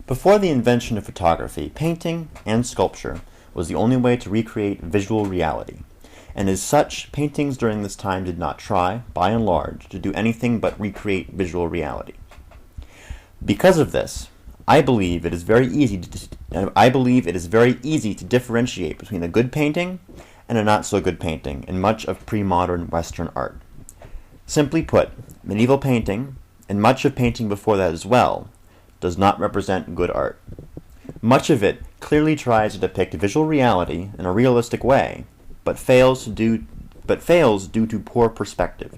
Before the invention of photography, painting and sculpture was the only way to recreate visual reality, and as such, paintings during this time did not try, by and large, to do anything but recreate visual reality. Because of this, I believe it is very easy to differentiate between a good painting and a not so good painting in much of pre-modern Western art. Simply put, medieval painting, and much of painting before that as well, does not represent good art. Much of it clearly tries to depict visual reality in a realistic way, but fails due to poor perspective.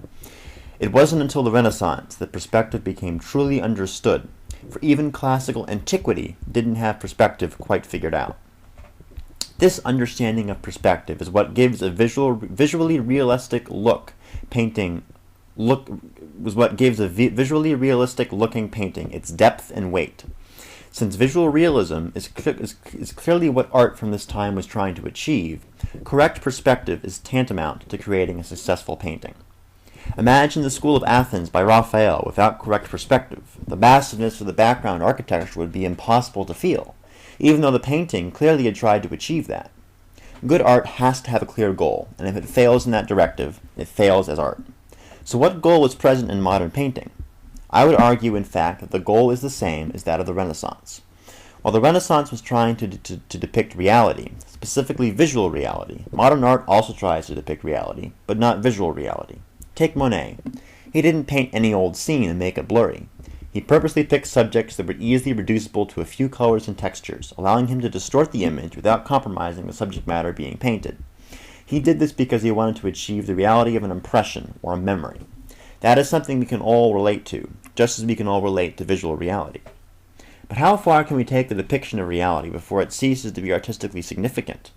It wasn't until the Renaissance that perspective became truly understood, for even classical antiquity didn't have perspective quite figured out. This understanding of perspective is what gives a visually realistic looking painting its depth and weight. Since visual realism is clearly what art from this time was trying to achieve, correct perspective is tantamount to creating a successful painting. Imagine the School of Athens by Raphael without correct perspective. The massiveness of the background architecture would be impossible to feel, even though the painting clearly had tried to achieve that. Good art has to have a clear goal, and if it fails in that directive, it fails as art. So what goal is present in modern painting? I would argue, in fact, that the goal is the same as that of the Renaissance. While the Renaissance was trying to depict reality, specifically visual reality, modern art also tries to depict reality, but not visual reality. Take Monet. He didn't paint any old scene and make it blurry. He purposely picked subjects that were easily reducible to a few colors and textures, allowing him to distort the image without compromising the subject matter being painted. He did this because he wanted to achieve the reality of an impression or a memory. That is something we can all relate to, just as we can all relate to visual reality. But how far can we take the depiction of reality before it ceases to be artistically significant?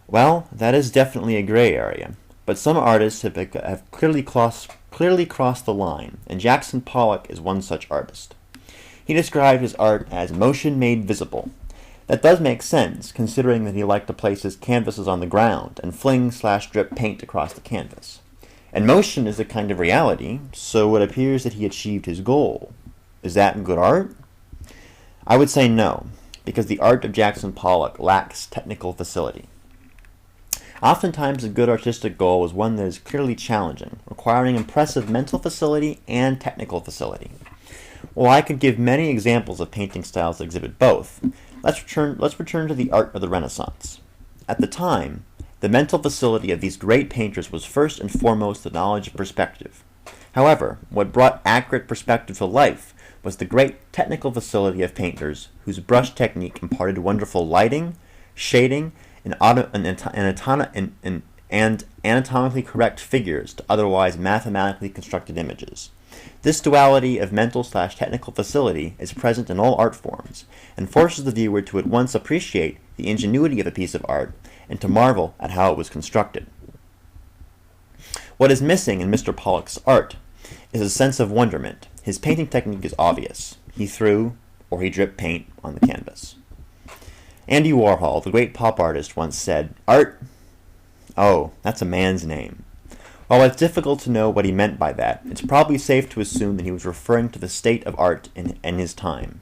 Well, that is definitely a gray area. But some artists have clearly crossed the line, and Jackson Pollock is one such artist. He described his art as motion made visible. That does make sense, considering that he liked to place his canvases on the ground and fling/drip paint across the canvas. And motion is a kind of reality, so it appears that he achieved his goal. Is that good art? I would say no, because the art of Jackson Pollock lacks technical facility. Oftentimes a good artistic goal is one that is clearly challenging, requiring impressive mental facility and technical facility. While I could give many examples of painting styles that exhibit both, let's return to the art of the Renaissance. At the time, the mental facility of these great painters was first and foremost the knowledge of perspective. However, what brought accurate perspective to life was the great technical facility of painters whose brush technique imparted wonderful lighting, shading, and anatomically correct figures to otherwise mathematically constructed images. This duality of mental/technical facility is present in all art forms, and forces the viewer to at once appreciate the ingenuity of a piece of art and to marvel at how it was constructed. What is missing in Mr. Pollock's art is a sense of wonderment. His painting technique is obvious. He threw or he dripped paint on the canvas. Andy Warhol, the great pop artist, once said, "Art? Oh, that's a man's name." While it's difficult to know what he meant by that, it's probably safe to assume that he was referring to the state of art in his time.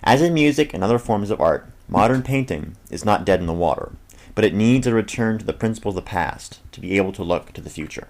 As in music and other forms of art, modern painting is not dead in the water, but it needs a return to the principles of the past to be able to look to the future.